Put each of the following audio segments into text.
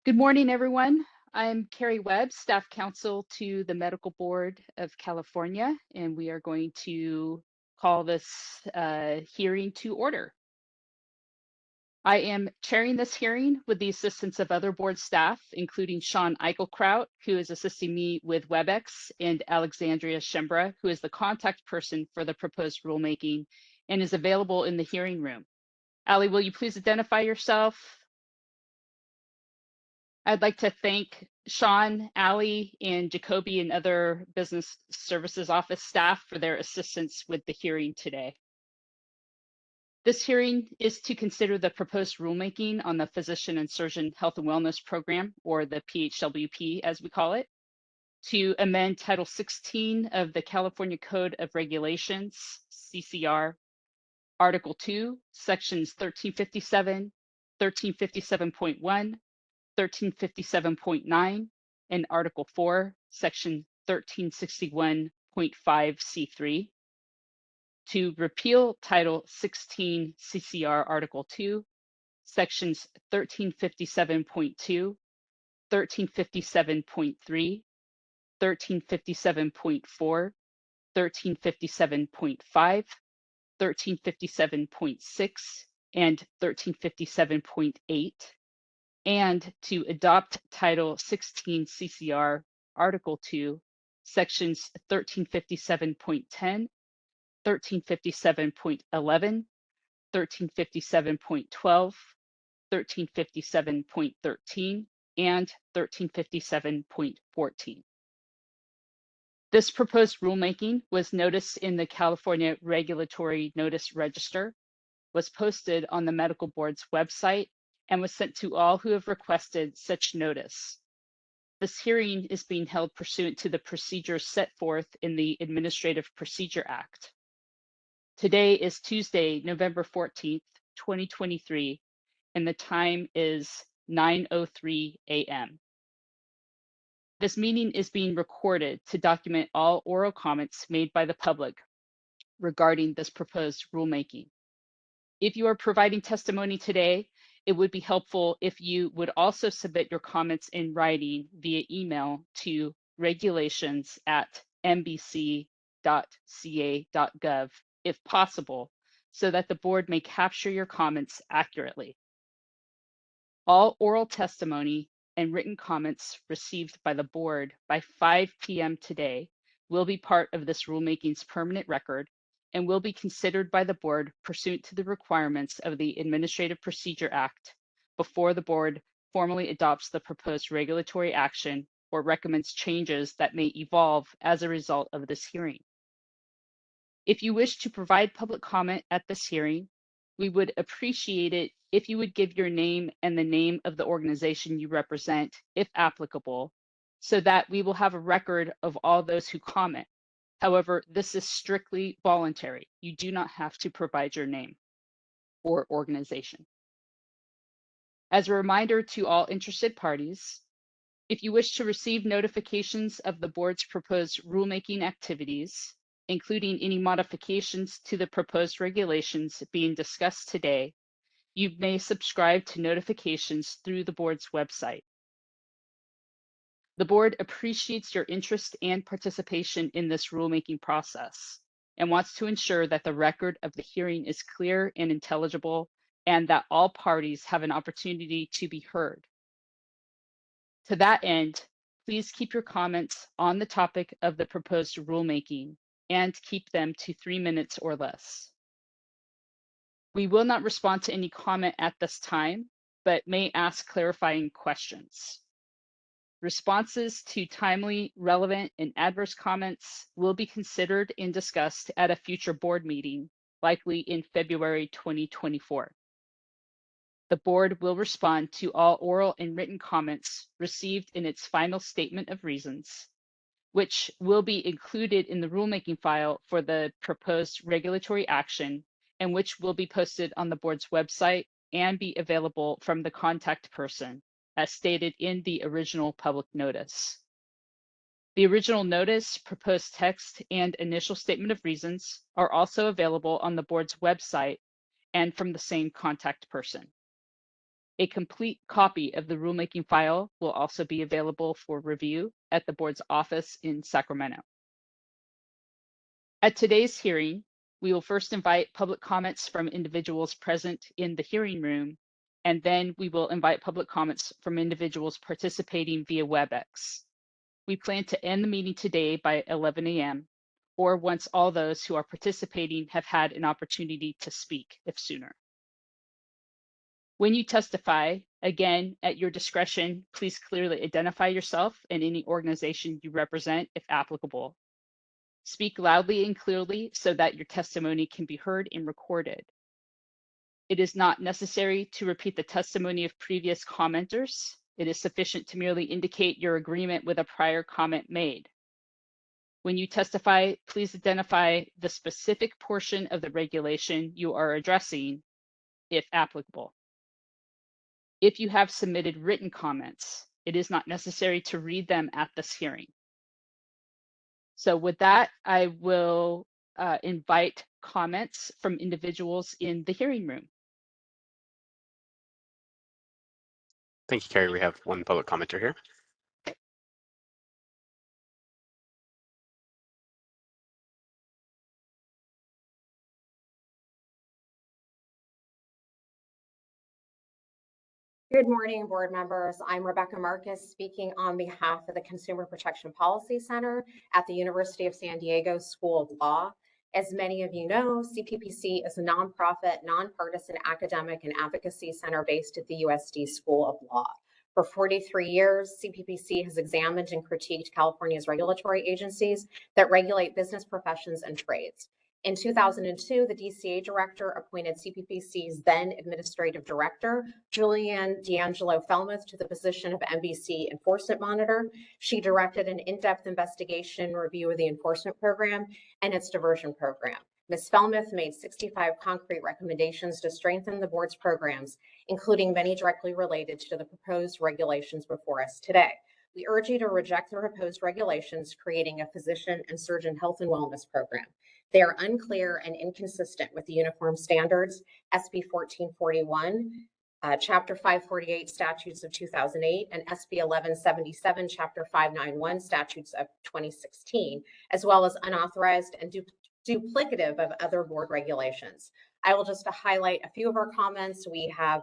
Good morning, everyone. I'm Carrie Webb, Staff Counsel to the Medical Board of California, and we are going to call this hearing to order. I am chairing this hearing with the assistance of other board staff, including Sean Eichelkraut, who is assisting me with WebEx, and Alexandria Shembra, who is the contact person for the proposed rulemaking and is available in the hearing room. Ali, will you please identify yourself? I'd like to thank Sean, Ali, and Jacoby and other Business Services Office staff for their assistance with the hearing today. This hearing is to consider the proposed rulemaking on the Physician and Surgeon Health and Wellness Program, or the PHWP as we call it, to amend Title 16 of the California Code of Regulations, CCR, Article 2, Sections 1357, 1357.1, 1357.9, and Article 4, Section 1361.5C3, to repeal Title 16 CCR Article 2, Sections 1357.2, 1357.3, 1357.4, 1357.5, 1357.6, and 1357.8, and to adopt Title 16 CCR Article 2, Sections 1357.10, 1357.11, 1357.12, 1357.13, and 1357.14. This proposed rulemaking was noticed in the California Regulatory Notice Register, was posted on the Medical Board's website, and was sent to all who have requested such notice. This hearing is being held pursuant to the procedures set forth in the Administrative Procedure Act. Today is Tuesday, November 14th, 2023, and the time is 9:03 a.m. This meeting is being recorded to document all oral comments made by the public regarding this proposed rulemaking. If you are providing testimony today, it would be helpful if you would also submit your comments in writing via email to regulations@mbc.ca.gov if possible, so that the board may capture your comments accurately. All oral testimony and written comments received by the board by 5 p.m. today will be part of this rulemaking's permanent record and will be considered by the board pursuant to the requirements of the Administrative Procedure Act before the board formally adopts the proposed regulatory action or recommends changes that may evolve as a result of this hearing. If you wish to provide public comment at this hearing, we would appreciate it if you would give your name and the name of the organization you represent, if applicable, so that we will have a record of all those who comment. However, this is strictly voluntary. You do not have to provide your name or organization. As a reminder to all interested parties, if you wish to receive notifications of the board's proposed rulemaking activities, including any modifications to the proposed regulations being discussed today, you may subscribe to notifications through the board's website. The board appreciates your interest and participation in this rulemaking process and wants to ensure that the record of the hearing is clear and intelligible and that all parties have an opportunity to be heard. To that end, please keep your comments on the topic of the proposed rulemaking and keep them to 3 minutes or less. We will not respond to any comment at this time, but may ask clarifying questions. Responses to timely, relevant, and adverse comments will be considered and discussed at a future board meeting, likely in February 2024. The board will respond to all oral and written comments received in its final statement of reasons, which will be included in the rulemaking file for the proposed regulatory action and which will be posted on the board's website and be available from the contact person, as stated in the original public notice. The original notice, proposed text, and initial statement of reasons are also available on the board's website and from the same contact person. A complete copy of the rulemaking file will also be available for review at the board's office in Sacramento. At today's hearing, we will first invite public comments from individuals present in the hearing room, and then we will invite public comments from individuals participating via WebEx. We plan to end the meeting today by 11 a.m. or once all those who are participating have had an opportunity to speak, if sooner. When you testify, again, at your discretion, please clearly identify yourself and any organization you represent, if applicable. Speak loudly and clearly so that your testimony can be heard and recorded. It is not necessary to repeat the testimony of previous commenters. It is sufficient to merely indicate your agreement with a prior comment made. When you testify, please identify the specific portion of the regulation you are addressing, if applicable. If you have submitted written comments, it is not necessary to read them at this hearing. So with that, I will invite comments from individuals in the hearing room. Thank you, Carrie. We have one public commenter here. Good morning, board members. I'm Rebecca Marcus, speaking on behalf of the Consumer Protection Policy Center at the University of San Diego School of Law. As many of you know, CPPC is a nonprofit, nonpartisan academic and advocacy center based at the USD School of Law. For 43 years, CPPC has examined and critiqued California's regulatory agencies that regulate business professions and trades. In 2002, the DCA director appointed CPPC's then administrative director, Julianne D'Angelo Felmuth, to the position of NBC Enforcement Monitor. She directed an in-depth investigation review of the enforcement program and its diversion program. Ms. Felmuth made 65 concrete recommendations to strengthen the board's programs, including many directly related to the proposed regulations before us today. We urge you to reject the proposed regulations creating a physician and surgeon health and wellness program. They are unclear and inconsistent with the Uniform Standards, SB 1441, Chapter 548 Statutes of 2008, and SB 1177, Chapter 591 Statutes of 2016, as well as unauthorized and duplicative of other board regulations. I will just highlight a few of our comments. We have,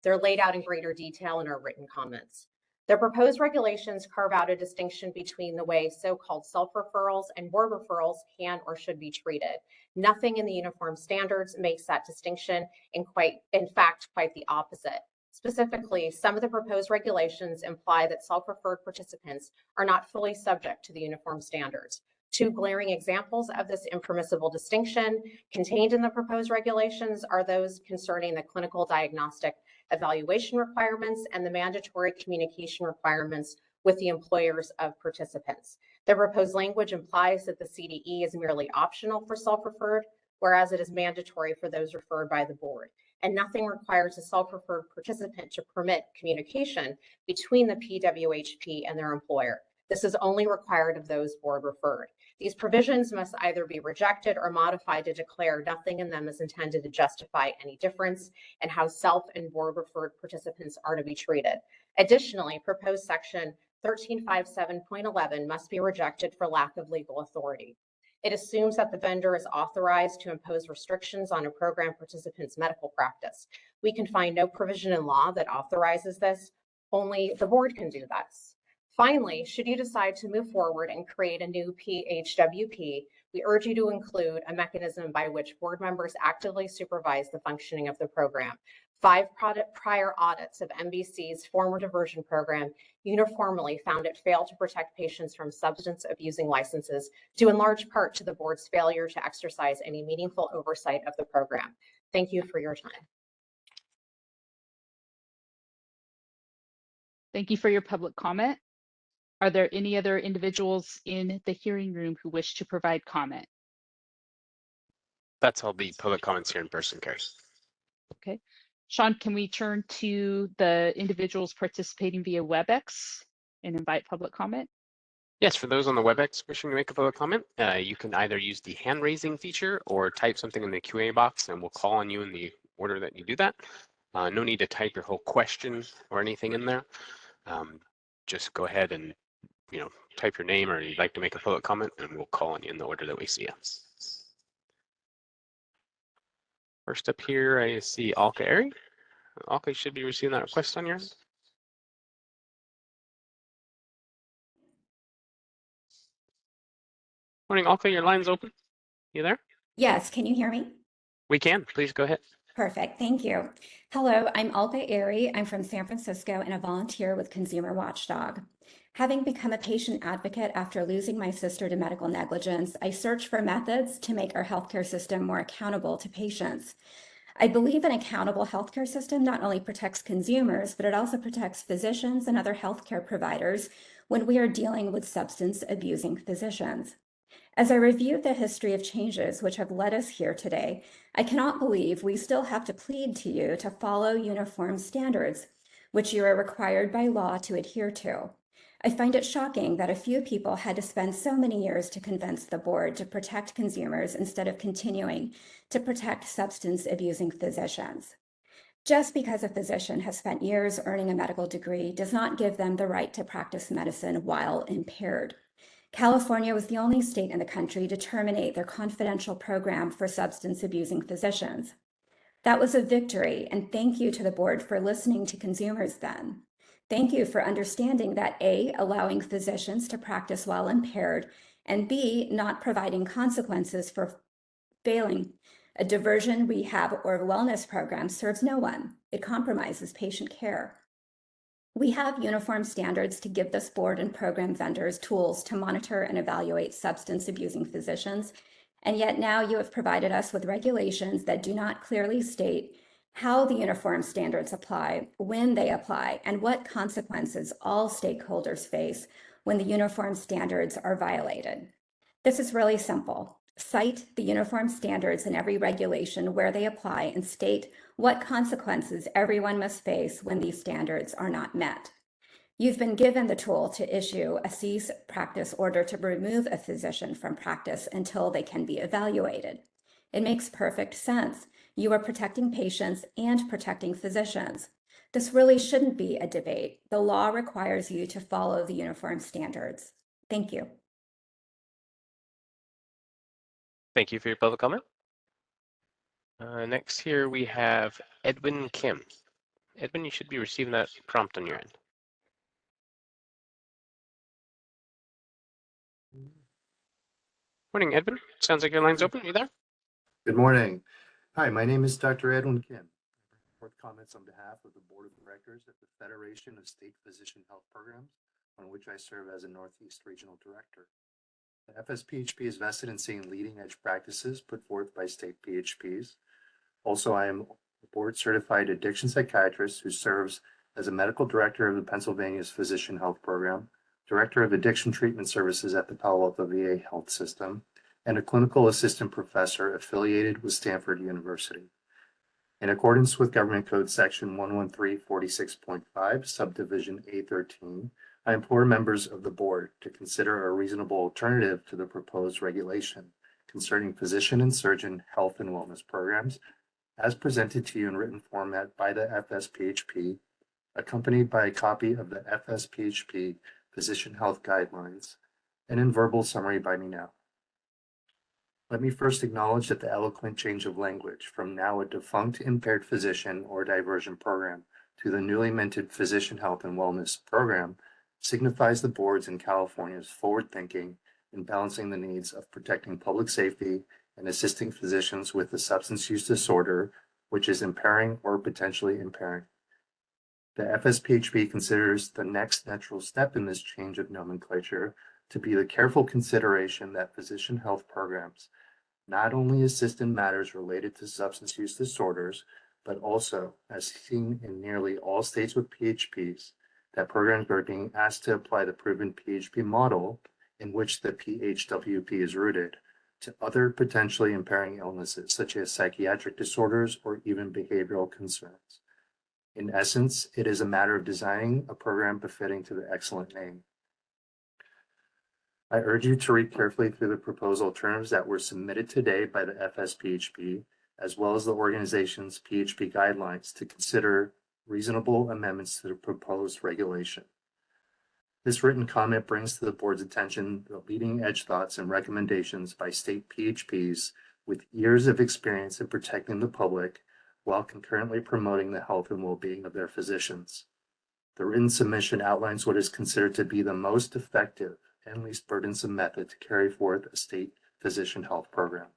they're laid out in greater detail in our written comments. The proposed regulations carve out a distinction between the way so-called self-referrals and board referrals can or should be treated. Nothing in the Uniform Standards makes that distinction, and in fact, quite the opposite. Specifically, some of the proposed regulations imply that self-referred participants are not fully subject to the Uniform Standards. Two glaring examples of this impermissible distinction contained in the proposed regulations are those concerning the clinical diagnostic evaluation requirements and the mandatory communication requirements with the employers of participants. The proposed language implies that the CDE is merely optional for self-referred, whereas it is mandatory for those referred by the board. And nothing requires a self-referred participant to permit communication between the PWHP and their employer. This is only required of those board referred. These provisions must either be rejected or modified to declare nothing in them is intended to justify any difference in how self and board referred participants are to be treated. Additionally, proposed section 1357.11 must be rejected for lack of legal authority. It assumes that the vendor is authorized to impose restrictions on a program participant's medical practice. We can find no provision in law that authorizes this. Only the board can do this. Finally, should you decide to move forward and create a new PHWP, we urge you to include a mechanism by which board members actively supervise the functioning of the program. 5 prior audits of NBC's former diversion program uniformly found it failed to protect patients from substance abusing licenses, due in large part to the board's failure to exercise any meaningful oversight of the program. Thank you for your time. Thank you for your public comment. Are there any other individuals in the hearing room who wish to provide comment? That's all the public comments here in person, Carrie. Okay. Sean, can we turn to the individuals participating via WebEx and invite public comment? Yes, for those on the WebEx wishing to make a public comment, you can either use the hand raising feature or type something in the Q&A box and we'll call on you in the order that you do that. No need to type your whole question or anything in there. Just go ahead and type your name or you'd like to make a public comment, and we'll call on you in the order that we see you. First up here, I see Alka Eri. Alka, you should be receiving that request on your end. Morning, Alka, your line's open. You there? Yes, can you hear me? We can. Please go ahead. Perfect, thank you. Hello, I'm Alka Eri. I'm from San Francisco and a volunteer with Consumer Watchdog. Having become a patient advocate after losing my sister to medical negligence, I search for methods to make our healthcare system more accountable to patients. I believe an accountable healthcare system not only protects consumers, but it also protects physicians and other healthcare providers when we are dealing with substance abusing physicians. As I reviewed the history of changes which have led us here today, I cannot believe we still have to plead to you to follow uniform standards, which you are required by law to adhere to. I find it shocking that a few people had to spend so many years to convince the board to protect consumers instead of continuing to protect substance abusing physicians. Just because a physician has spent years earning a medical degree does not give them the right to practice medicine while impaired. California was the only state in the country to terminate their confidential program for substance abusing physicians. That was a victory, and thank you to the board for listening to consumers then. Thank you for understanding that A, allowing physicians to practice while impaired, and B, not providing consequences for failing. A diversion, rehab, or wellness program serves no one. It compromises patient care. We have uniform standards to give this board and program vendors tools to monitor and evaluate substance abusing physicians, and yet now you have provided us with regulations that do not clearly state how the uniform standards apply, when they apply, and what consequences all stakeholders face when the uniform standards are violated. This is really simple. Cite the uniform standards in every regulation where they apply and state what consequences everyone must face when these standards are not met. You've been given the tool to issue a cease practice order to remove a physician from practice until they can be evaluated. It makes perfect sense. You are protecting patients and protecting physicians. This really shouldn't be a debate. The law requires you to follow the uniform standards. Thank you. Thank you for your public comment. Next here we have Edwin Kim. Edwin, you should be receiving that prompt on your end. Morning, Edwin. Sounds like your line's open. Are you there? Good morning. Hi, my name is Dr. Edwin Kim. With comments on behalf of the Board of Directors at the Federation of State Physician Health Programs, on which I serve as a Northeast Regional Director. The FSPHP is vested in seeing leading edge practices put forth by state PHPs. Also, I am a board certified addiction psychiatrist who serves as a medical director of the Pennsylvania's Physician Health Program, director of addiction treatment services at the Palo Alto VA Health System, and a clinical assistant professor affiliated with Stanford University. In accordance with Government Code Section 11346.5, Subdivision A13, I implore members of the board to consider a reasonable alternative to the proposed regulation concerning physician and surgeon health and wellness programs, as presented to you in written format by the FSPHP, accompanied by a copy of the FSPHP Physician Health Guidelines, and in verbal summary by me now. Let me first acknowledge that the eloquent change of language from now a defunct impaired physician or diversion program to the newly minted Physician Health and Wellness Program signifies the board's and California's forward thinking in balancing the needs of protecting public safety and assisting physicians with a substance use disorder which is impairing or potentially impairing. The FSPHP considers the next natural step in this change of nomenclature to be the careful consideration that physician health programs not only assist in matters related to substance use disorders, but also, as seen in nearly all states with PHPs, that programs are being asked to apply the proven PHP model in which the PHWP is rooted to other potentially impairing illnesses, such as psychiatric disorders or even behavioral concerns. In essence, it is a matter of designing a program befitting to the excellent name. I urge you to read carefully through the proposal terms that were submitted today by the FSPHP as well as the organization's PHP guidelines to consider reasonable amendments to the proposed regulation. This written comment brings to the board's attention the leading edge thoughts and recommendations by state PHPs with years of experience in protecting the public while concurrently promoting the health and well-being of their physicians. The written submission outlines what is considered to be the most effective and least burdensome method to carry forth a state physician health program.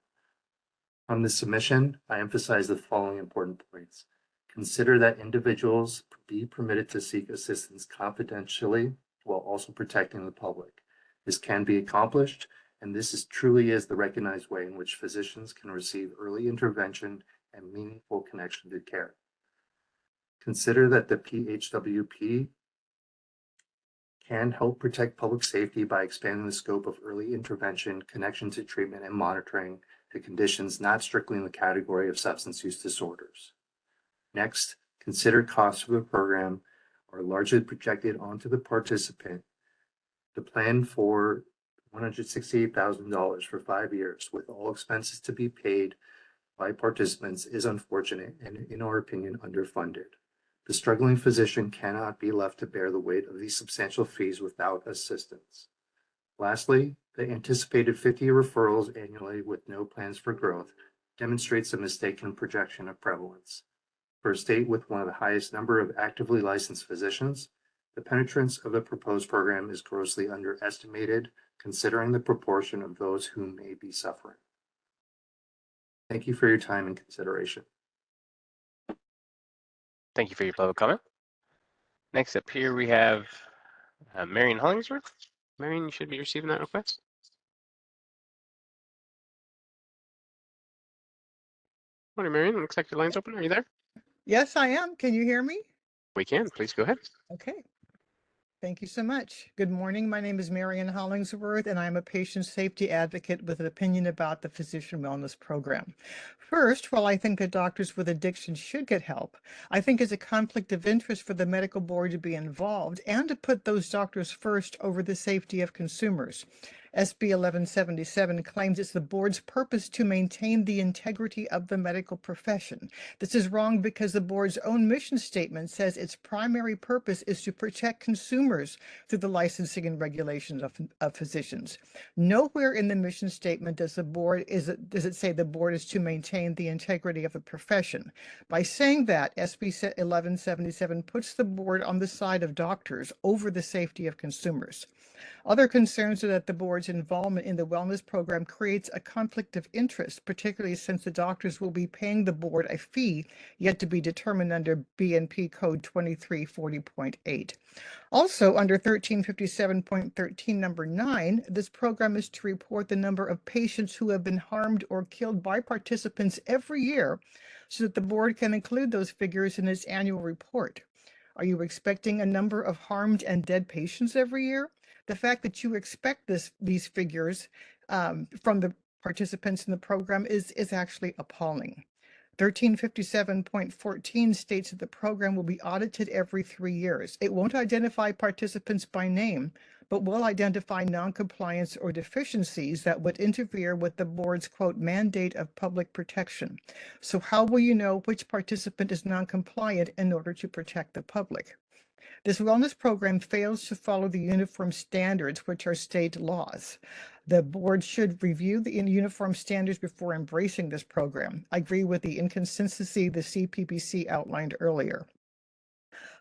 From the submission, I emphasize the following important points. Consider that individuals be permitted to seek assistance confidentially while also protecting the public. This can be accomplished, and this truly is the recognized way in which physicians can receive early intervention and meaningful connection to care. Consider that the PHWP can help protect public safety by expanding the scope of early intervention, connection to treatment, and monitoring to conditions not strictly in the category of substance use disorders. Next, consider costs of the program are largely projected onto the participant. The plan for $168,000 for 5 years, with all expenses to be paid by participants, is unfortunate and, in our opinion, underfunded. The struggling physician cannot be left to bear the weight of these substantial fees without assistance. Lastly, the anticipated 50 referrals annually with no plans for growth demonstrates a mistaken projection of prevalence. For a state with one of the highest number of actively licensed physicians, the penetrance of the proposed program is grossly underestimated, considering the proportion of those who may be suffering. Thank you for your time and consideration. Thank you for your public comment. Next up here, we have Marion Hollingsworth. Marion, you should be receiving that request. Morning, Marion. Looks like your line's open. Are you there? Yes, I am. Can you hear me? We can. Please go ahead. Okay. Thank you so much. Good morning. My name is Marion Hollingsworth, and I'm a patient safety advocate with an opinion about the Physician Wellness Program. First, while I think that doctors with addiction should get help, I think it's a conflict of interest for the medical board to be involved and to put those doctors first over the safety of consumers. SB 1177 claims it's the board's purpose to maintain the integrity of the medical profession. This is wrong because the board's own mission statement says its primary purpose is to protect consumers through the licensing and regulations of physicians. Nowhere in the mission statement does it say the board is to maintain the integrity of the profession. By saying that, SB 1177 puts the board on the side of doctors over the safety of consumers. Other concerns are that the board's involvement in the wellness program creates a conflict of interest, particularly since the doctors will be paying the board a fee yet to be determined under BNP Code 2340.8. Also, under 1357.13 number 9, this program is to report the number of patients who have been harmed or killed by participants every year so that the board can include those figures in its annual report. Are you expecting a number of harmed and dead patients every year? The fact that you expect these figures from the participants in the program is actually appalling. 1357.14 states that the program will be audited every 3 years. It won't identify participants by name, but will identify noncompliance or deficiencies that would interfere with the board's, quote, mandate of public protection. So how will you know which participant is noncompliant in order to protect the public? This wellness program fails to follow the uniform standards, which are state laws. The board should review the uniform standards before embracing this program. I agree with the inconsistency the CPPC outlined earlier.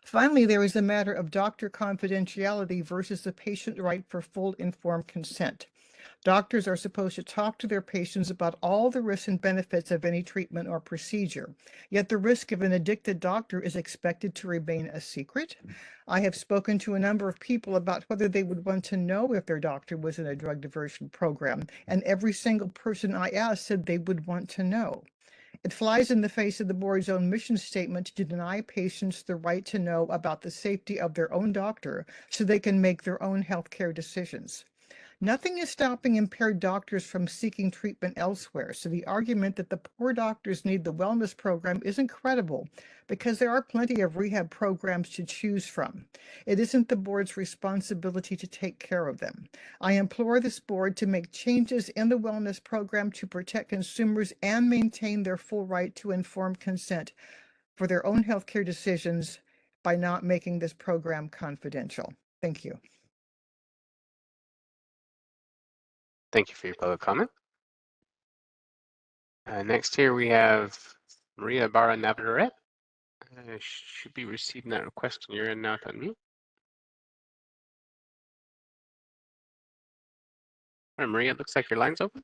Finally, there is the matter of doctor confidentiality versus the patient right for full informed consent. Doctors are supposed to talk to their patients about all the risks and benefits of any treatment or procedure, yet the risk of an addicted doctor is expected to remain a secret. I have spoken to a number of people about whether they would want to know if their doctor was in a drug diversion program, and every single person I asked said they would want to know. It flies in the face of the board's own mission statement to deny patients the right to know about the safety of their own doctor so they can make their own healthcare decisions. Nothing is stopping impaired doctors from seeking treatment elsewhere, so the argument that the poor doctors need the wellness program isn't credible because there are plenty of rehab programs to choose from. It isn't the board's responsibility to take care of them. I implore this board to make changes in the wellness program to protect consumers and maintain their full right to informed consent for their own healthcare decisions by not making this program confidential. Thank you. Thank you for your public comment. Next here we have Maria Ibarra Navarrete. Should be receiving that request on your end now to unmute. All right, Maria, it looks like your line's open.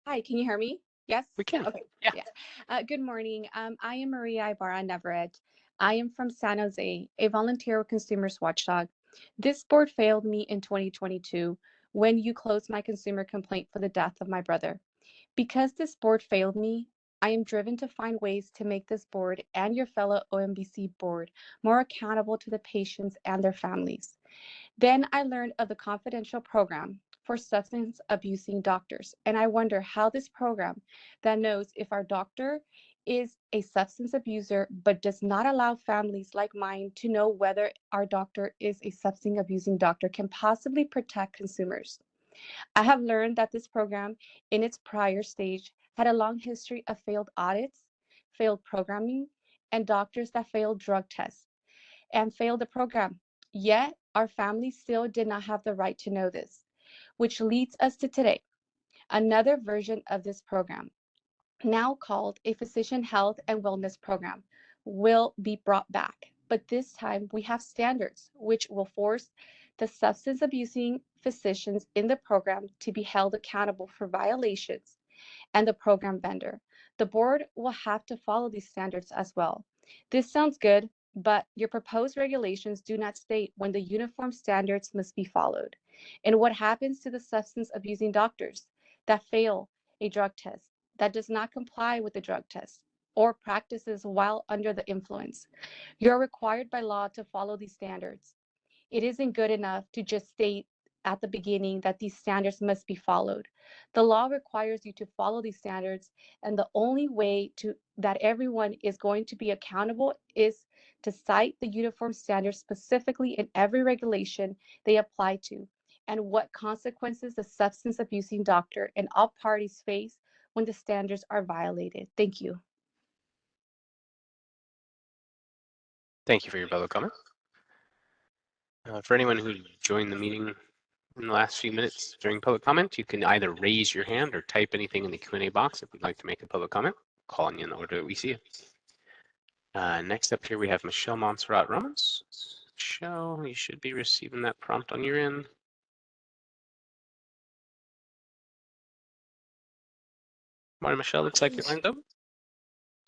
Hi, can you hear me? Yes? We can. Okay. Yeah. Good morning. I am Maria Ibarra Navarrete. I am from San Jose, a volunteer with Consumers Watchdog. This board failed me in 2022 when you closed my consumer complaint for the death of my brother. Because this board failed me, I am driven to find ways to make this board and your fellow OMBC board more accountable to the patients and their families. Then I learned of the confidential program for substance abusing doctors, and I wonder how this program that knows if our doctor is a substance abuser but does not allow families like mine to know whether our doctor is a substance abusing doctor can possibly protect consumers. I have learned that this program in its prior stage had a long history of failed audits, failed programming, and doctors that failed drug tests and failed the program. Yet, our family still did not have the right to know this, which leads us to today. Another version of this program, now called a Physician Health and Wellness Program, will be brought back. But this time we have standards which will force the substance abusing physicians in the program to be held accountable for violations and the program vendor. The board will have to follow these standards as well. This sounds good, but your proposed regulations do not state when the uniform standards must be followed. And what happens to the substance abusing doctors that fail a drug test, that does not comply with the drug test, or practices while under the influence? You're required by law to follow these standards. It isn't good enough to just state at the beginning that these standards must be followed. The law requires you to follow these standards, and the only way that everyone is going to be accountable is to cite the uniform standards specifically in every regulation they apply to, and what consequences the substance abusing doctor and all parties face when the standards are violated. Thank you. Thank you for your public comment. For anyone who joined the meeting in the last few minutes during public comment, you can either raise your hand or type anything in the Q&A box if you'd like to make a public comment. Calling you in the order that we see it. Next up here, we have Michelle Montserrat Ramos. Michelle, you should be receiving that prompt on your end. Morning, Michelle. Looks like you're lined up.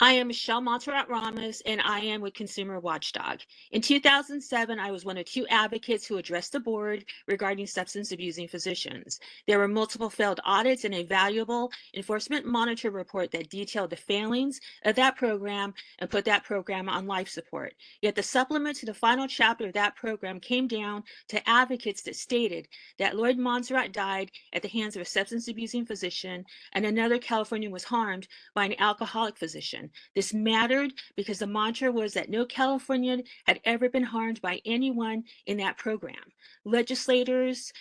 I am Michelle Montserrat Ramos, and I am with Consumer Watchdog. In 2007, I was one of 2 advocates who addressed the board regarding substance abusing physicians. There were multiple failed audits and a valuable enforcement monitor report that detailed the failings of that program and put that program on life support. Yet the supplement to the final chapter of that program came down to advocates that stated that Lloyd Montserrat died at the hands of a substance abusing physician and another Californian was harmed by an alcoholic physician. This mattered because the mantra was that no Californian had ever been harmed by anyone in that program. Legislators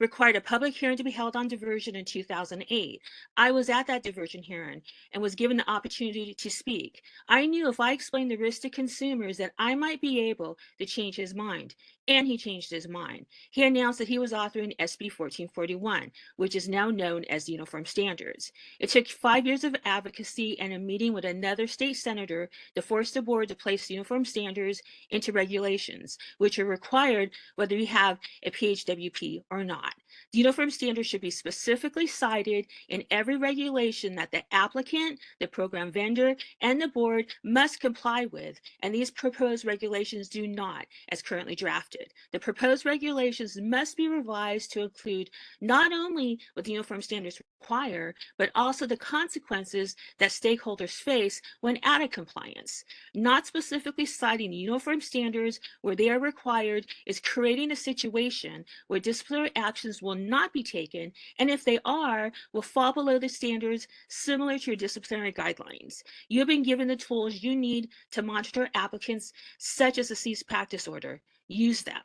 required a public hearing to be held on diversion in 2008. I was at that diversion hearing and was given the opportunity to speak. I knew if I explained the risk to consumers that I might be able to change his mind, and he changed his mind. He announced that he was authoring SB 1441, which is now known as the Uniform Standards. It took 5 years of advocacy and a meeting with another state senator to force the board to place the Uniform Standards into regulations, which are required whether you have a PHWP or not. The uniform standards should be specifically cited in every regulation that the applicant, the program vendor, and the board must comply with, and these proposed regulations do not, as currently drafted. The proposed regulations must be revised to include not only what the uniform standards require, but also the consequences that stakeholders face when out of compliance. Not specifically citing the uniform standards where they are required is creating a situation where disciplinary actions will not be taken, and if they are, will fall below the standards similar to your disciplinary guidelines. You have been given the tools you need to monitor applicants, such as a cease practice order. Use them.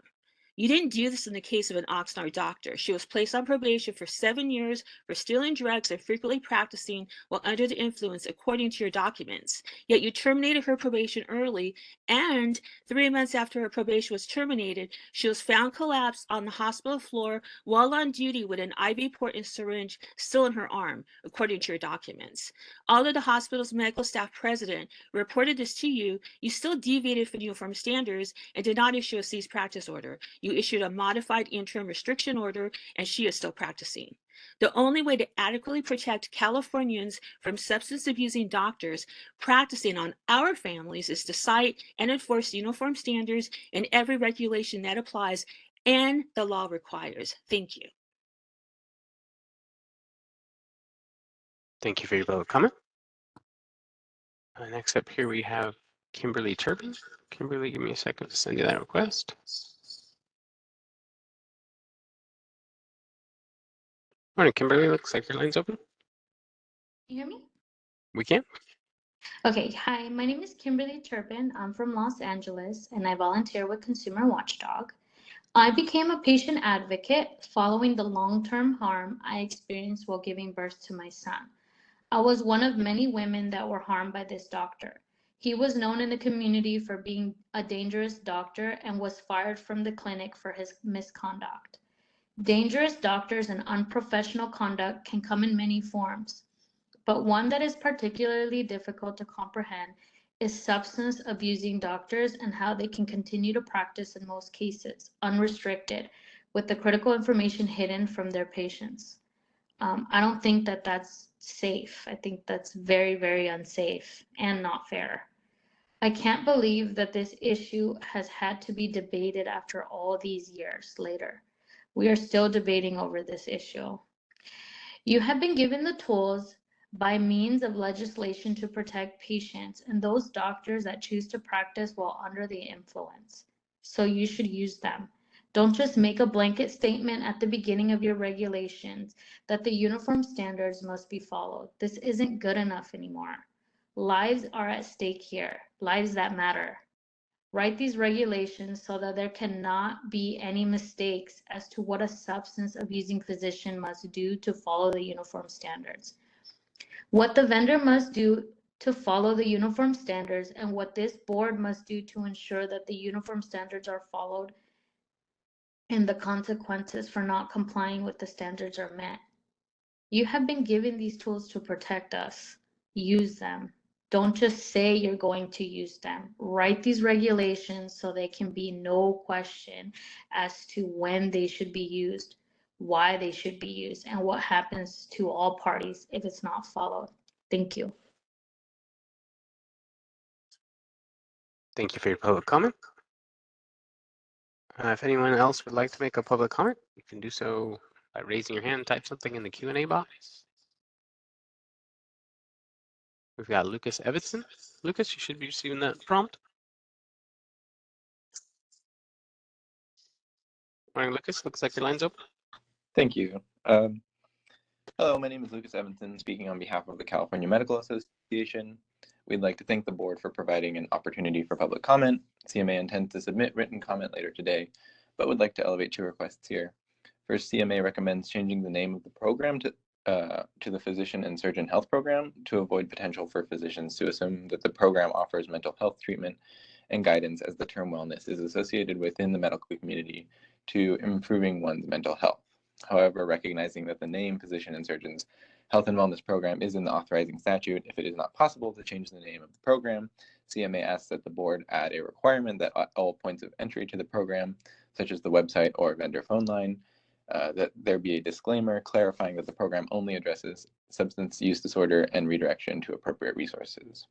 You didn't do this in the case of an Oxnard doctor. She was placed on probation for 7 years for stealing drugs and frequently practicing while under the influence, according to your documents. Yet you terminated her probation early, and 3 months after her probation was terminated, she was found collapsed on the hospital floor while on duty with an IV port and syringe still in her arm, according to your documents. Although the hospital's medical staff president reported this to you, you still deviated from uniform standards and did not issue a cease practice order. You issued a modified interim restriction order, and she is still practicing. The only way to adequately protect Californians from substance abusing doctors practicing on our families is to cite and enforce uniform standards in every regulation that applies and the law requires. Thank you. Thank you for your public comment. Next up here we have Kimberly Turbin. Kimberly, give me a second to send you that request. Morning, Kimberly. Looks like your line's open. Can you hear me? We can. Okay, hi, my name is Kimberly Turpin. I'm from Los Angeles and I volunteer with Consumer Watchdog. I became a patient advocate following the long-term harm I experienced while giving birth to my son. I was one of many women that were harmed by this doctor. He was known in the community for being a dangerous doctor and was fired from the clinic for his misconduct. Dangerous doctors and unprofessional conduct can come in many forms, but one that is particularly difficult to comprehend is substance abusing doctors and how they can continue to practice in most cases, unrestricted, with the critical information hidden from their patients. I don't think that that's safe. I think that's very, very unsafe and not fair. I can't believe that this issue has had to be debated after all these years later. We are still debating over this issue. You have been given the tools by means of legislation to protect patients and those doctors that choose to practice while under the influence. So you should use them. Don't just make a blanket statement at the beginning of your regulations that the uniform standards must be followed. This isn't good enough anymore. Lives are at stake here, lives that matter. Write these regulations so that there cannot be any mistakes as to what a substance abusing physician must do to follow the uniform standards. What the vendor must do to follow the uniform standards and what this board must do to ensure that the uniform standards are followed and the consequences for not complying with the standards are met. You have been given these tools to protect us. Use them. Don't just say you're going to use them. Write these regulations so there can be no question as to when they should be used, why they should be used, and what happens to all parties if it's not followed. Thank you. Thank you for your public comment. If anyone else would like to make a public comment, you can do so by raising your hand, type something in the Q&A box. We've got Lucas Evanson. Lucas, you should be receiving that prompt. Morning, Lucas. Looks like your line's open. Thank you. Hello, my name is Lucas Evanson, speaking on behalf of the California Medical Association. We'd like to thank the board for providing an opportunity for public comment. CMA intends to submit written comment later today, but would like to elevate 2 requests here. First, CMA recommends changing the name of the program to the Physician and Surgeon Health Program to avoid potential for physicians to assume that the program offers mental health treatment and guidance, as the term wellness is associated within the medical community to improving one's mental health. However, recognizing that the name Physician and Surgeon's Health and Wellness Program is in the authorizing statute, if it is not possible to change the name of the program, CMA asks that the board add a requirement that at all points of entry to the program, such as the website or vendor phone line, that there be a disclaimer clarifying that the program only addresses substance use disorder and redirection to appropriate resources.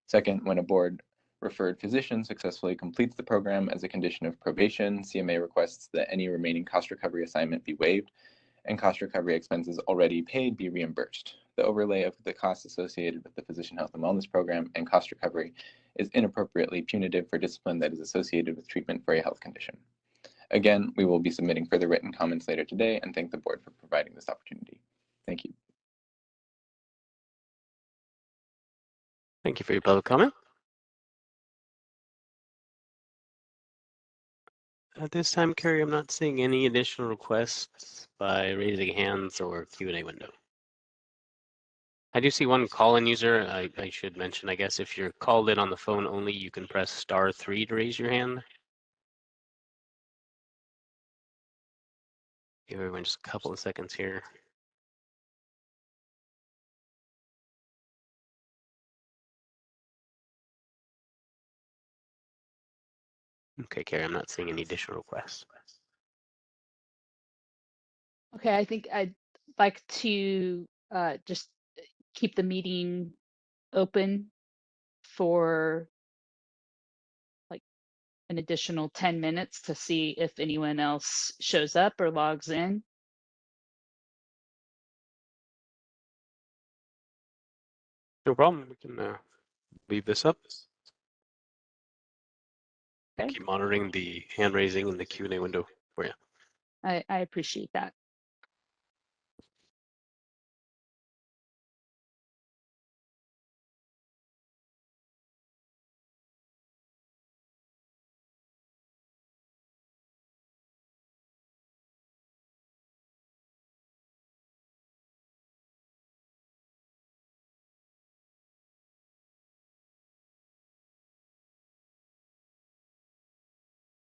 Second, when a board referred physician successfully completes the program as a condition of probation, CMA requests that any remaining cost recovery assignment be waived and cost recovery expenses already paid be reimbursed. The overlay of the costs associated with the Physician Health and Wellness Program and cost recovery is inappropriately punitive for discipline that is associated with treatment for a health condition. Again, we will be submitting further written comments later today and thank the board for providing this opportunity. Thank you. Thank you for your public comment. At this time, Carrie, I'm not seeing any additional requests by raising hands or Q&A window. I do see one call-in user. I should mention, I guess, if you're called in on the phone only, you can press *3 to raise your hand. Give everyone just a couple of seconds here. Okay, Carrie, I'm not seeing any additional requests. Okay, I think I'd like to just keep the meeting open for like an additional 10 minutes to see if anyone else shows up or logs in. No problem. We can leave this up. Okay. Keep monitoring the hand raising in the Q&A window for you. I appreciate that.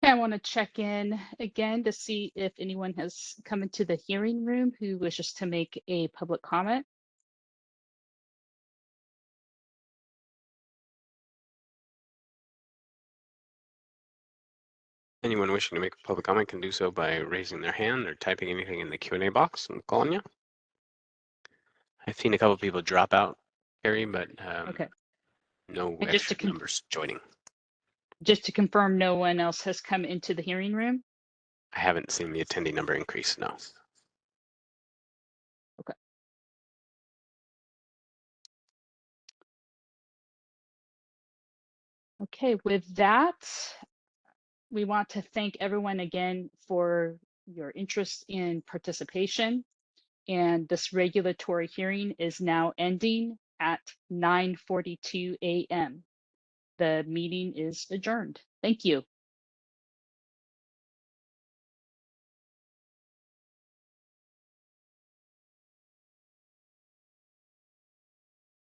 I want to check in again to see if anyone has come into the hearing room who wishes to make a public comment. Anyone wishing to make a public comment can do so by raising their hand or typing anything in the Q&A box. I'm calling you. I've seen a couple of people drop out, Carrie, but Okay. no And extra numbers joining. Just to confirm, no one else has come into the hearing room? I haven't seen the attendee number increase, no. Okay. Okay, with that, we want to thank everyone again for your interest in participation. And this regulatory hearing is now ending at 9:42 a.m. The meeting is adjourned. Thank you.